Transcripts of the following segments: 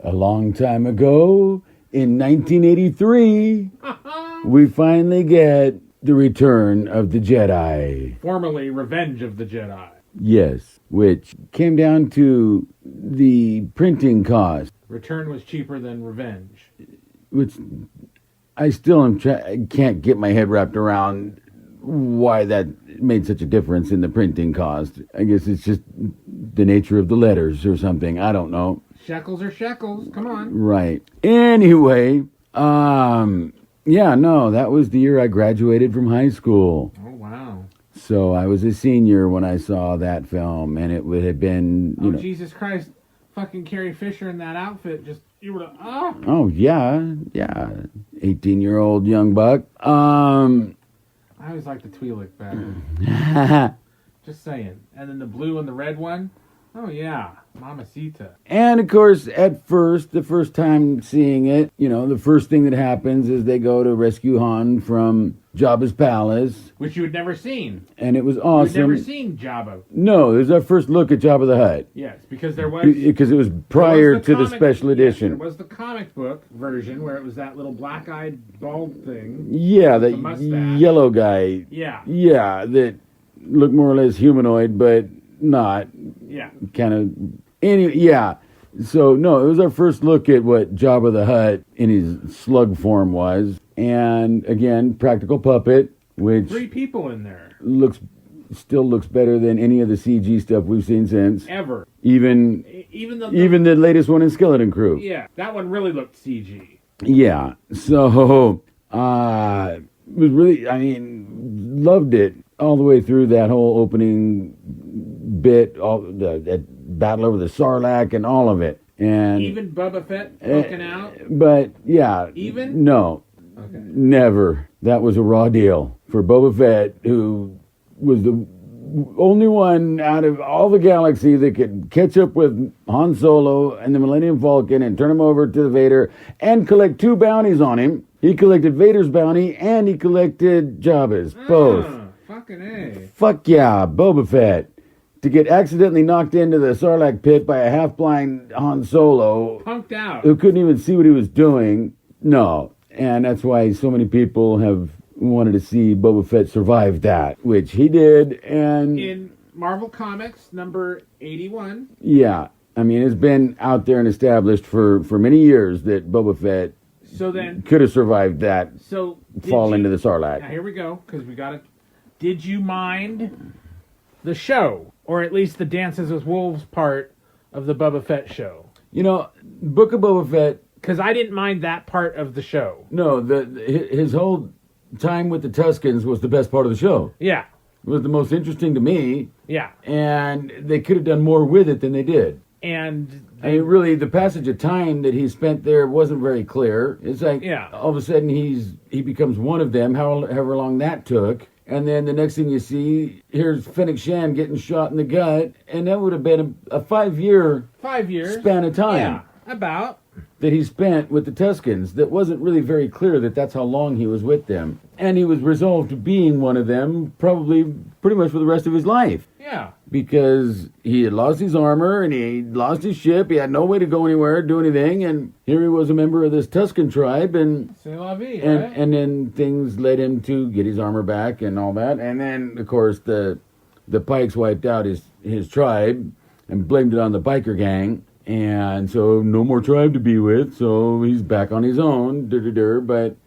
A long time ago, in 1983, we finally get the return of the Jedi. Formerly Revenge of the Jedi. Yes, which came down to the printing cost. Return was cheaper than Revenge. Which I still can't get my head wrapped around why that made such a difference in the printing cost. I guess it's just the nature of the letters or something. I don't know. Shekels are shekels. Come on. Right. Anyway, yeah, no, that was the year I graduated from high school. Oh, wow. So I was a senior when I saw that film, and it would have been, you know. Jesus Christ. Fucking Carrie Fisher in that outfit, just, you would have, Oh, yeah. 18-year-old young buck. I always like the Twi'lek better. Just saying. And then the blue and the red one, oh, yeah. Mamacita. And, of course, at first, the first time seeing it, you know, the first thing that happens is they go to rescue Han from Jabba's palace. Which you had never seen. And it was awesome. You had never seen Jabba. No, it was our first look at Jabba the Hutt. Yes, because there was... Because it was prior to the special edition. Yes, there was the comic book version where it was that little black-eyed bald thing. Yeah, that yellow guy. Yeah. Yeah, that looked more or less humanoid, but not. Yeah. Kind of... Anyway, yeah. So, no, it was our first look at what Jabba the Hutt in his slug form was. And, again, practical puppet, which... 3 people in there. Still looks better than any of the CG stuff we've seen since. Ever. Even the latest one in Skeleton Crew. Yeah, that one really looked CG. Yeah. So, was really, loved it all the way through that whole opening bit, all that battle over the Sarlacc and all of it. And even Boba Fett poking out? But, yeah. Even? No. Okay. Never. That was a raw deal for Boba Fett, who was the only one out of all the galaxy that could catch up with Han Solo and the Millennium Falcon and turn him over to the Vader and collect 2 bounties on him. He collected Vader's bounty and he collected Jabba's. Both. Fucking A. Fuck yeah, Boba Fett. To get accidentally knocked into the Sarlacc pit by a half-blind Han Solo. Punked out. Who couldn't even see what he was doing. No. And that's why so many people have wanted to see Boba Fett survive that, which he did. And in Marvel Comics number 81. Yeah. It's been out there and established for many years that Boba Fett could have survived that fall into the Sarlacc. Now, here we go, because we got it. Did you mind the show? Or at least the Dances with Wolves part of the Boba Fett show? Book of Boba Fett... Because I didn't mind that part of the show. No, his whole time with the Tuskens was the best part of the show. Yeah. It was the most interesting to me. Yeah. And they could have done more with it than they did. And really, the passage of time that he spent there wasn't very clear. It's like, all of a sudden he becomes one of them, however long that took. And then the next thing you see, here's Fennec Shand getting shot in the gut. And that would have been a 5-year span of time. Yeah, about. That he spent with the Tuskens that wasn't really very clear that that's how long he was with them. And he was resolved to being one of them probably pretty much for the rest of his life. Yeah. Because he had lost his armor and he lost his ship. He had no way to go anywhere, do anything. And here he was a member of this Tusken tribe. And C'est la vie, and, right? and then things led him to get his armor back and all that. And then, of course, the Pikes wiped out his tribe and blamed it on the biker gang. And so no more tribe to be with, so he's back on his own. But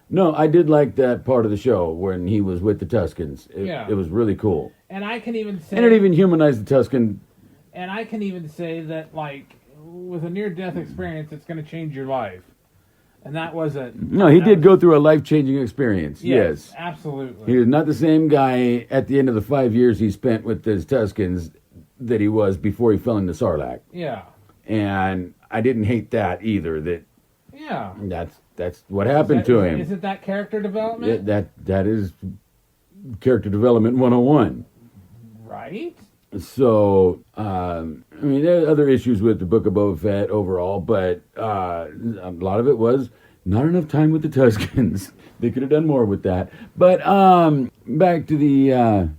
no, I did like that part of the show when he was with the Tuskens. It was really cool. And I can even say... And it even humanized the Tusken. And I can even say that, with a near-death experience, it's going to change your life. And that wasn't... No, he did go through a life-changing experience, yes. Absolutely. He was not the same guy at the end of the 5 years he spent with his Tuskens that he was before he fell into Sarlacc. Yeah. And I didn't hate that either. That's what happened to him. Is it that character development? That is character development 101. Right. So, there are other issues with the Book of Boba Fett overall, but a lot of it was not enough time with the Tuskens. They could have done more with that. But back to the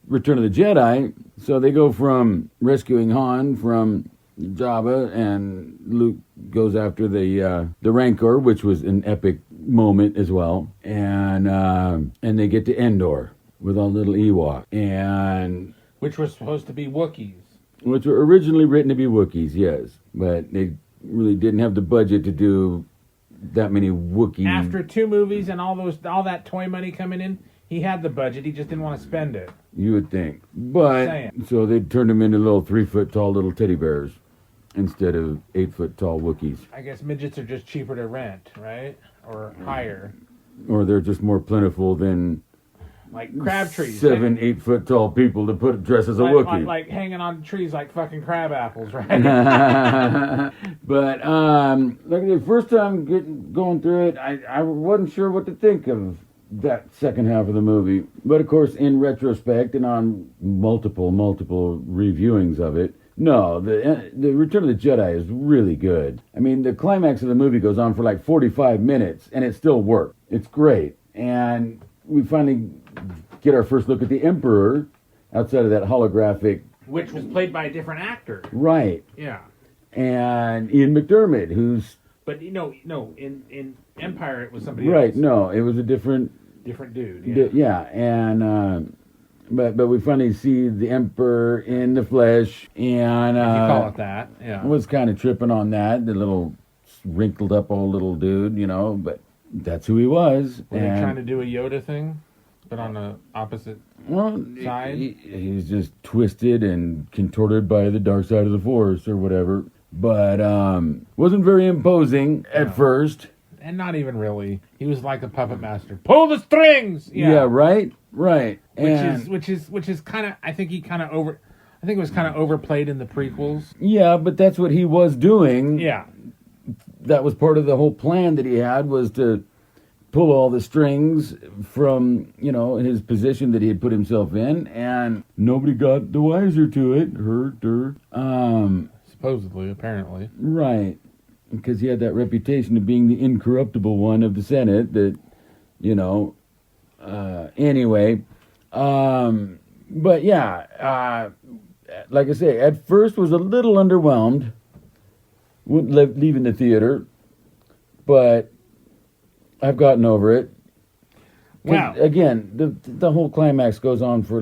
Return of the Jedi. So they go from rescuing Han from Jabba, and Luke goes after the Rancor, which was an epic moment as well. And they get to Endor with all little Ewok, and Which was supposed to be Wookiees. which were originally written to be Wookiees, yes, but they really didn't have the budget to do that many Wookiee. After 2 movies and all that toy money coming in, he had the budget. He just didn't want to spend it. You would think, but Saying. so they turned them into little 3-foot tall little teddy bears instead of 8-foot tall Wookiees, I guess midgets are just cheaper to rent, right? Or hire. or they're just more plentiful than Like crab trees. 7-8 foot tall people to dress as a like, Wookiee. like hanging on trees like fucking crab apples, right? But like the first time going through it, I wasn't sure what to think of that second half of the movie. But of course, in retrospect and on multiple reviewings of it, no, the Return of the Jedi is really good. I mean, the climax of the movie goes on for like 45 minutes, and it still works. It's great, and we finally get our first look at the Emperor outside of that holographic. Which was played by a different actor. Right. Yeah. And Ian McDermott, who's... But, no, in Empire it was somebody Right, else. no, it was a different Dude, yeah. Yeah, and... But we finally see the Emperor in the flesh, and... If you call it that, yeah. I was kind of tripping on that, the little wrinkled up old little dude, but that's who he was. Were they trying to do a Yoda thing? But on the opposite side? He's just twisted and contorted by the dark side of the Force or whatever. But wasn't very imposing at first. And not even really. He was like a puppet master. Pull the strings! Yeah, right. Which is kind of, I think it was kind of overplayed in the prequels. Yeah, but that's what he was doing. Yeah. That was part of the whole plan that he had, was to pull all the strings from, his position that he had put himself in, and nobody got the wiser to it. Supposedly, apparently. Right. Because he had that reputation of being the incorruptible one of the Senate that, anyway. But yeah, like I say, at first was a little underwhelmed leaving the theater, but I've gotten over it. Wow. Again, the whole climax goes on for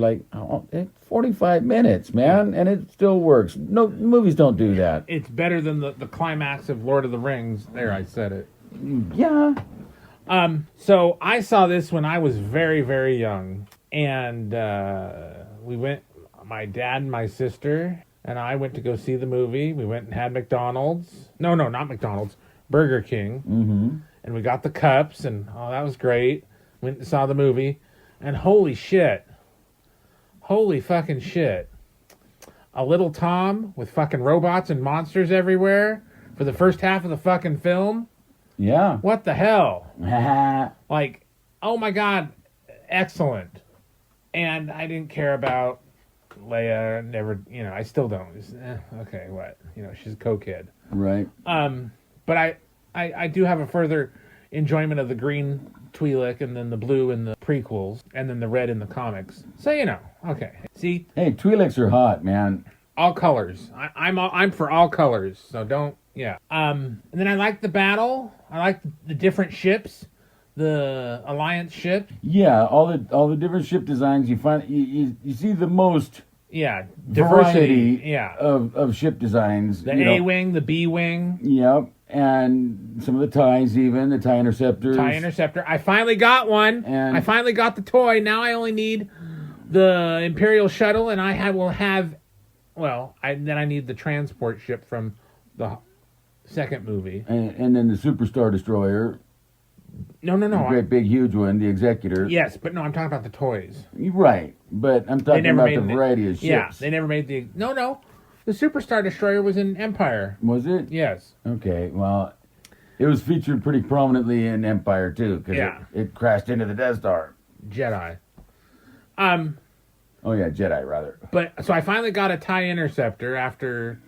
45 minutes, man, and it still works. No, movies don't do that. It's better than the climax of Lord of the Rings. There, I said it. Yeah. So I saw this when I was very, very young, and we went. My dad and my sister and I went to go see the movie. We went and had McDonald's. No, not McDonald's. Burger King. Mm-hmm. And we got the cups, and that was great. Went and saw the movie, and holy fucking shit. A little Tom with fucking robots and monsters everywhere for the first half of the fucking film. Yeah. What the hell? Oh my God, excellent. And I didn't care about Leia. Never, I still don't. Okay, what? She's a co-kid. Right. But I do have a further enjoyment of the green Twi'lek, and then the blue in the prequels, and then the red in the comics. So okay. See, hey, Twi'leks are hot, man. all colors. I'm for all colors. So don't. Yeah. And then I like the battle. I like the different ships, the Alliance ship. Yeah, all the different ship designs. You find you see the most. Yeah, diversity. Variety of ship designs. The A-wing, the B-wing. Yep, and some of the TIEs, even the TIE Interceptors. TIE Interceptor. I finally got one. And I finally got the toy. Now I only need the Imperial shuttle, and will have. Well, then I need the transport ship from the second movie. And then the Superstar Destroyer. No. The great big huge one, the Executor. Yes, but no, I'm talking about the toys. Right, but I'm talking about the variety of ships. Yeah, they never made the... No. The Superstar Destroyer was in Empire. Was it? Yes. Okay, well, it was featured pretty prominently in Empire, too, because it crashed into the Death Star. Jedi. Oh, yeah, Jedi, rather. But, so I finally got a TIE Interceptor after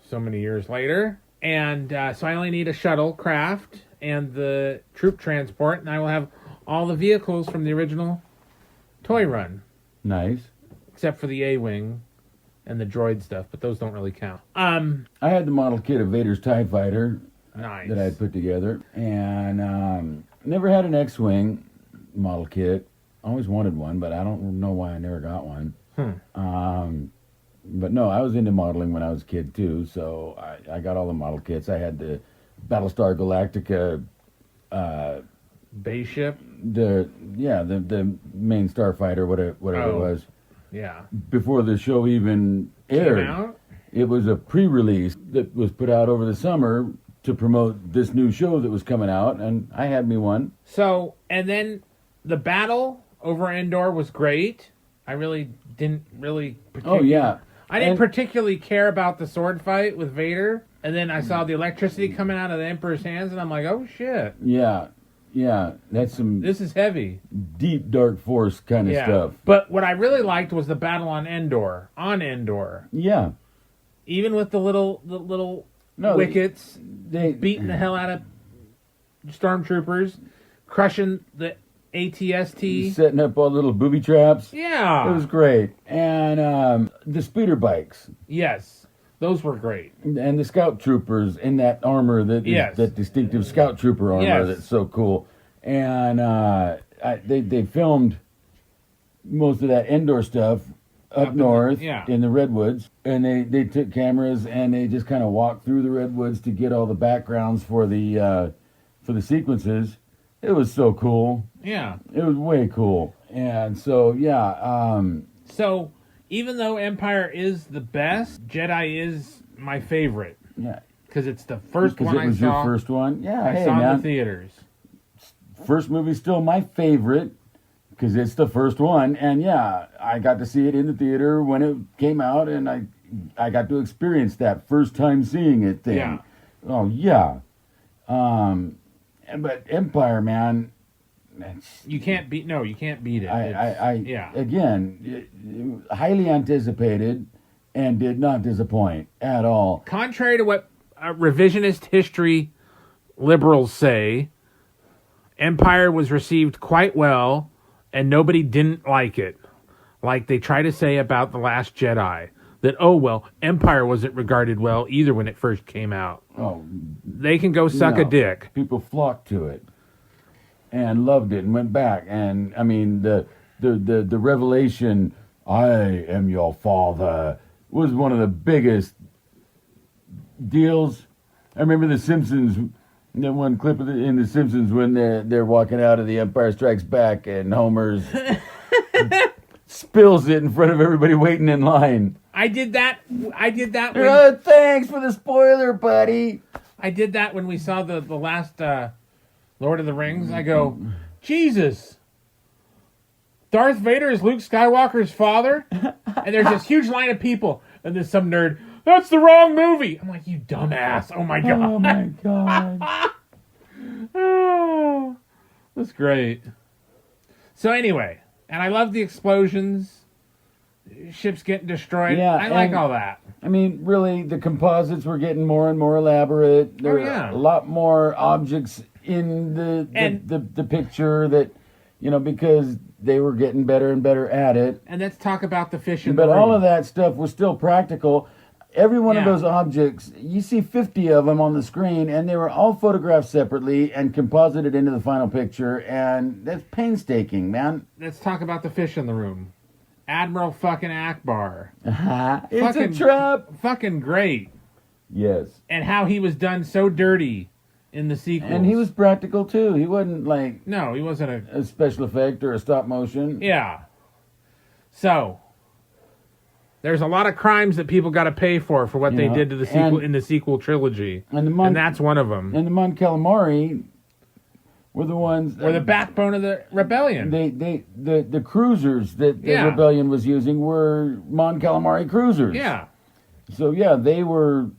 so many years later, and so I only need a shuttlecraft and the troop transport, and I will have all the vehicles from the original toy run. Nice. Except for the A-Wing and the droid stuff, but those don't really count. I had the model kit of Vader's TIE Fighter Nice. that I had put together, and never had an X-Wing model kit. Always wanted one, but I don't know why I never got one. But no, I was into modeling when I was a kid too, so I got all the model kits. I had the Battlestar Galactica, Base ship? the main starfighter, whatever it was. Yeah. Before the show even aired, Came out? it was a pre-release that was put out over the summer to promote this new show that was coming out, and I had me one. So, and then the battle over Endor was great. I really didn't Oh yeah, I didn't particularly care about the sword fight with Vader, and then I saw the electricity coming out of the Emperor's hands, and I'm like, oh shit. Yeah, that's some This is heavy. deep dark force kind of stuff. But what I really liked was the battle on Endor. Yeah, Even with the little wickets they beating the hell out of stormtroopers, crushing the ATST. setting up all little booby traps. Yeah. It was great, and the speeder bikes Yes. Those were great. and the scout troopers in that armor that distinctive scout trooper armor Yes. that's so cool. And they filmed most of that Endor stuff up north in the redwoods, and they took cameras and they just kind of walked through the redwoods to get all the backgrounds for the sequences. It was so cool. Yeah. It was way cool. And so So, even though Empire is the best, Jedi is my favorite. yeah, Because it's the first one it was I saw. your first one. Yeah, I saw in the theaters. First movie's still my favorite because it's the first one, and yeah, I got to see it in the theater when it came out, and I got to experience that first time seeing it thing. Yeah. Oh yeah. But Empire, man, You can't beat it. Again, highly anticipated and did not disappoint at all. Contrary to what revisionist history liberals say, Empire was received quite well, and nobody didn't like it. Like they try to say about The Last Jedi. That, Empire wasn't regarded well either when it first came out. Oh, they can go suck a dick. People flocked to it and loved it and went back. And I mean, the revelation, "I am your father," was one of the biggest deals. I remember The Simpsons. The one clip in The Simpsons when they're walking out of The Empire Strikes Back and Homer's spills it in front of everybody waiting in line. I did that. Thanks for the spoiler, buddy. I did that when we saw the last Lord of the Rings. I go, Jesus, Darth Vader is Luke Skywalker's father? And there's this huge line of people, and there's some nerd, that's the wrong movie. I'm like, you dumbass. Oh my God. Oh my God. Oh, that's great. So anyway, and I love the explosions. Ships getting destroyed. Yeah, I like all that. I mean, really, the composites were getting more and more elaborate. There were a lot more objects in the picture that, because they were getting better and better at it. And let's talk about the fish in the room. But all of that stuff was still practical. Every one of those objects, you see 50 of them on the screen, and they were all photographed separately and composited into the final picture, and that's painstaking, man. Let's talk about the fish in the room. Admiral fucking Akbar. It's a trap. Fucking great. Yes. And how he was done so dirty in the sequels. And he was practical, too. He wasn't like... No, he wasn't a special effect or a stop motion. Yeah. So... There's a lot of crimes that people got to pay for what they did to the sequel in the sequel trilogy, and that's one of them. And the Mon Calamari were the ones were the backbone of the rebellion. The cruisers that the rebellion was using were Mon Calamari cruisers. Yeah. So they were.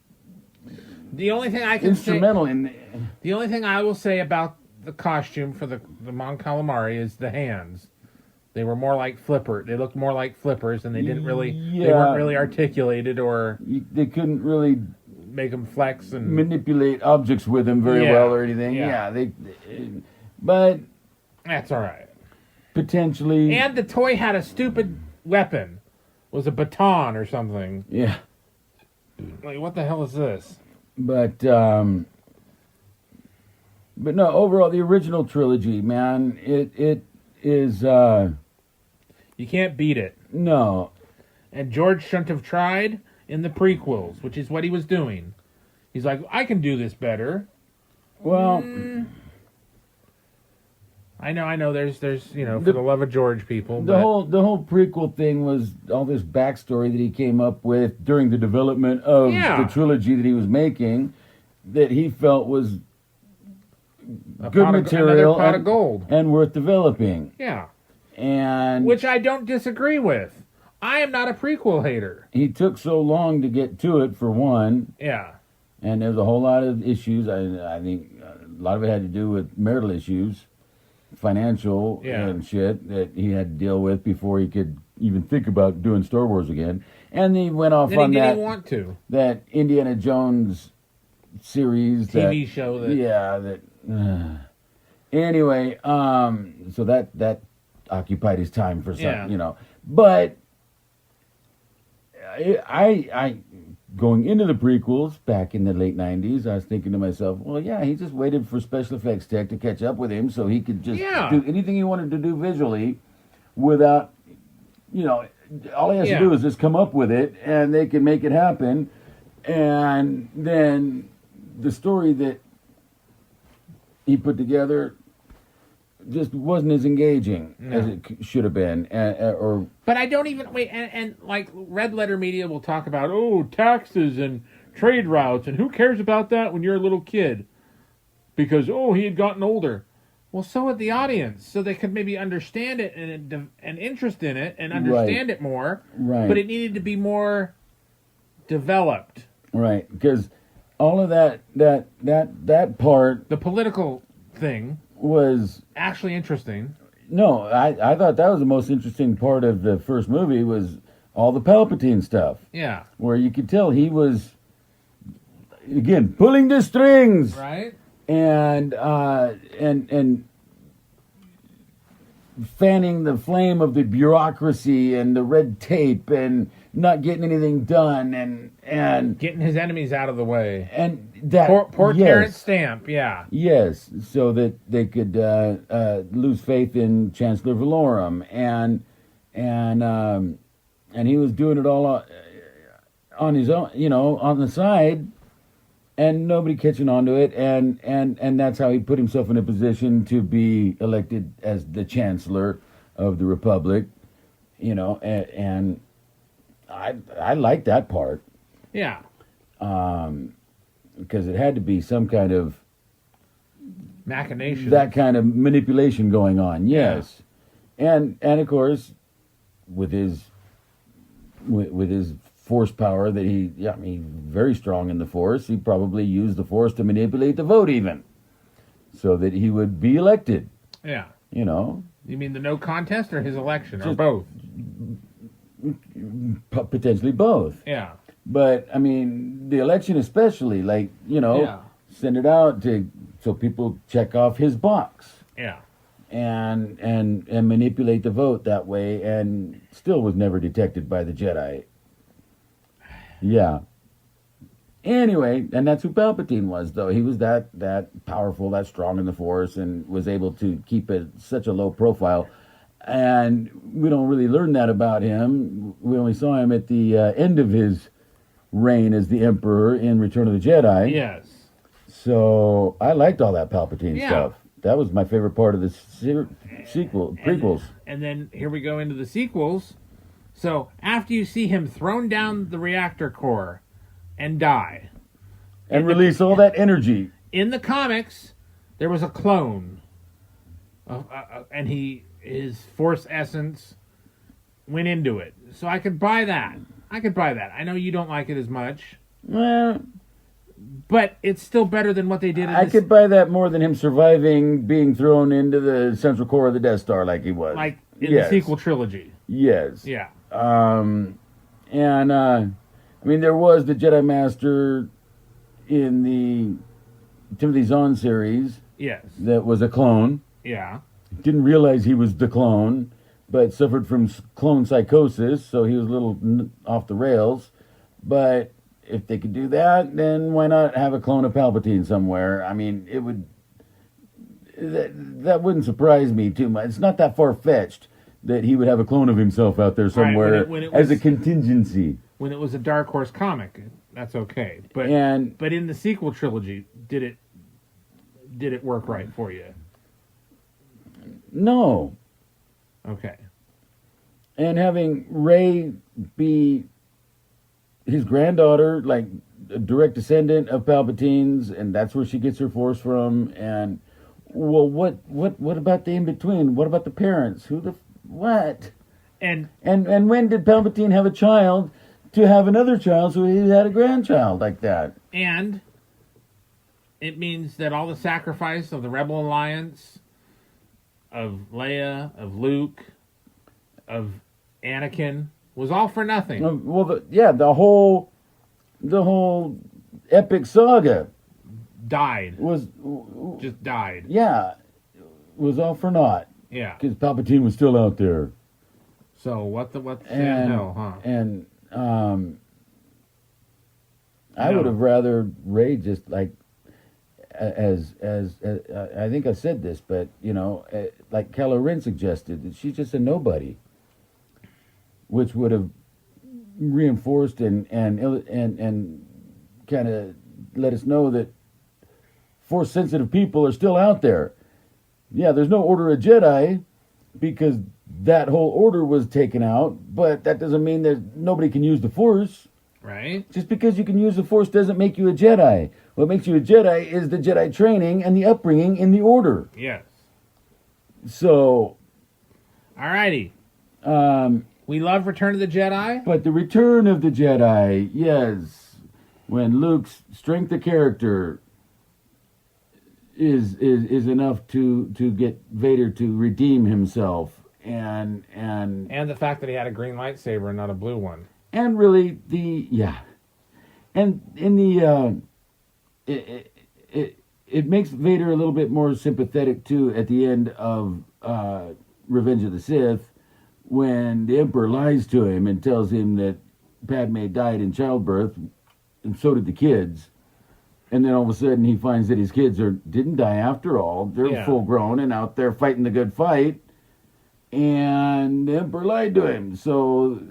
The only thing I can instrumental the only thing I will say about the costume for the Mon Calamari is the hands. They were more like They looked more like flippers, and they didn't really. They weren't really articulated, or they couldn't really make them flex and manipulate objects with them very well or anything. But that's all right. Potentially, and the toy had a stupid weapon, was a baton or something. Yeah. Like, what the hell is this? But no, overall, the original trilogy, man, it is, You can't beat it. no. And George shouldn't have tried in the prequels, which is what he was doing. He's like, I can do this better. Well, I know. There's for the love of George, people. the whole prequel thing was all this backstory that he came up with during the development of the trilogy that he was making, that he felt was good material pot of gold and worth developing. Yeah, and which I don't disagree with. I am not a prequel hater. He took so long to get to it, for one. Yeah. And there's a whole lot of issues. I think a lot of it had to do with marital issues, financial and shit that he had to deal with before he could even think about doing Star Wars again. And he went off on that. Didn't want to. That Indiana Jones series, TV show. Anyway, so that occupied his time for some, But I going into the prequels back in the late 90s, I was thinking to myself, well, yeah, he just waited for special effects tech to catch up with him so he could just do anything he wanted to do visually without, all he has to do is just come up with it and they can make it happen. And then the story that he put together just wasn't as engaging as it should have been, But I don't even wait. And like red letter media will talk about taxes and trade routes, and who cares about that when you're a little kid? Because he had gotten older. Well, so had the audience, so they could maybe understand it and interest in it and understand it more. Right. But it needed to be more developed. Right, because all of that part, the political thing, was actually interesting. No, I thought that was the most interesting part of the first movie, was all the Palpatine stuff. Yeah. Where you could tell he was, again, pulling the strings. Right. And fanning the flame of the bureaucracy and the red tape and not getting anything done and getting his enemies out of the way. And that poor Terrence Stamp, Yes, so that they could lose faith in Chancellor Valorum and he was doing it all on his own, on the side, and nobody catching on to it, and that's how he put himself in a position to be elected as the Chancellor of the Republic, and I like that part. Yeah. Because it had to be some kind of machination, that kind of manipulation going on. Yes, and of course, with his force power that he's very strong in the force. He probably used the force to manipulate the vote, even so that he would be elected. Yeah, You mean the no contest or his election, or both? Potentially both. Yeah. But the election especially, send it out so people check off his box. Yeah. And manipulate the vote that way, and still was never detected by the Jedi. Yeah. Anyway, and that's who Palpatine was, though. He was that powerful, that strong in the Force, and was able to keep such a low profile. And we don't really learn that about him. We only saw him at the end of his reign as the Emperor in Return of the Jedi. Yes. So I liked all that Palpatine stuff. That was my favorite part of the prequels. And then here we go into the sequels. So after you see him thrown down the reactor core and die, and release all that energy. In the comics, there was a clone, and his Force essence went into it. So I could buy that. I know you don't like it as much. Well, but it's still better than what they did. I could buy that more than him surviving being thrown into the central core of the Death Star like he was. Like in the sequel trilogy. Yes. Yeah. There was the Jedi Master in the Timothy Zahn series. Yes. That was a clone. Yeah. Didn't realize he was the clone. but suffered from clone psychosis, so he was a little off the rails. But if they could do that, then why not have a clone of Palpatine somewhere? I mean, it would. That wouldn't surprise me too much. It's not that far fetched that he would have a clone of himself out there somewhere when it as was, a contingency. When it was a Dark Horse comic, that's okay. But in the sequel trilogy, did it work right for you? No. Okay. And having Rey be his granddaughter, like a direct descendant of Palpatine's, and that's where she gets her Force from. And well, what about the in between? What about the parents? What? And when did Palpatine have a child to have another child? So he had a grandchild like that. And it means that all the sacrifice of the Rebel Alliance, of Leia, of Luke, of Anakin, was all for nothing. Well, the whole epic saga just died. Yeah, was all for naught. Yeah, because Palpatine was still out there. So what the hell, huh? And I would have rather Rey just like as I think I said this, but like Kylo Ren suggested, she's just a nobody, which would have reinforced and kind of let us know that Force sensitive people are still out there. Yeah, there's no Order of Jedi because that whole order was taken out, but that doesn't mean that nobody can use the Force. Right. Just because you can use the Force doesn't make you a Jedi. What makes you a Jedi is the Jedi training and the upbringing in the Order. Yes. So. Alrighty. We love Return of the Jedi. But the Return of the Jedi, yes. When Luke's strength of character is enough to get Vader to redeem himself. And the fact that he had a green lightsaber and not a blue one. And really and in the it makes Vader a little bit more sympathetic too at the end of Revenge of the Sith, when the Emperor lies to him and tells him that Padme died in childbirth, and so did the kids. And then all of a sudden he finds that his kids didn't die after all. They're full grown and out there fighting the good fight. And the Emperor lied to him. So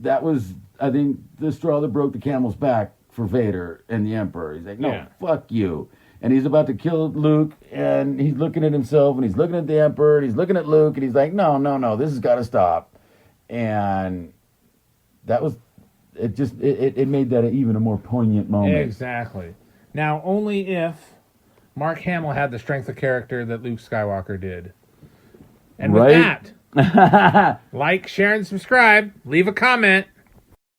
that was, I think, the straw that broke the camel's back for Vader and the Emperor. He's like, no, fuck you. And he's about to kill Luke, and he's looking at himself, and he's looking at the Emperor, and he's looking at Luke, and he's like, no, this has got to stop. And that was, it made that even a more poignant moment. Exactly. Now, only if Mark Hamill had the strength of character that Luke Skywalker did. And with that, like, share, and subscribe. Leave a comment.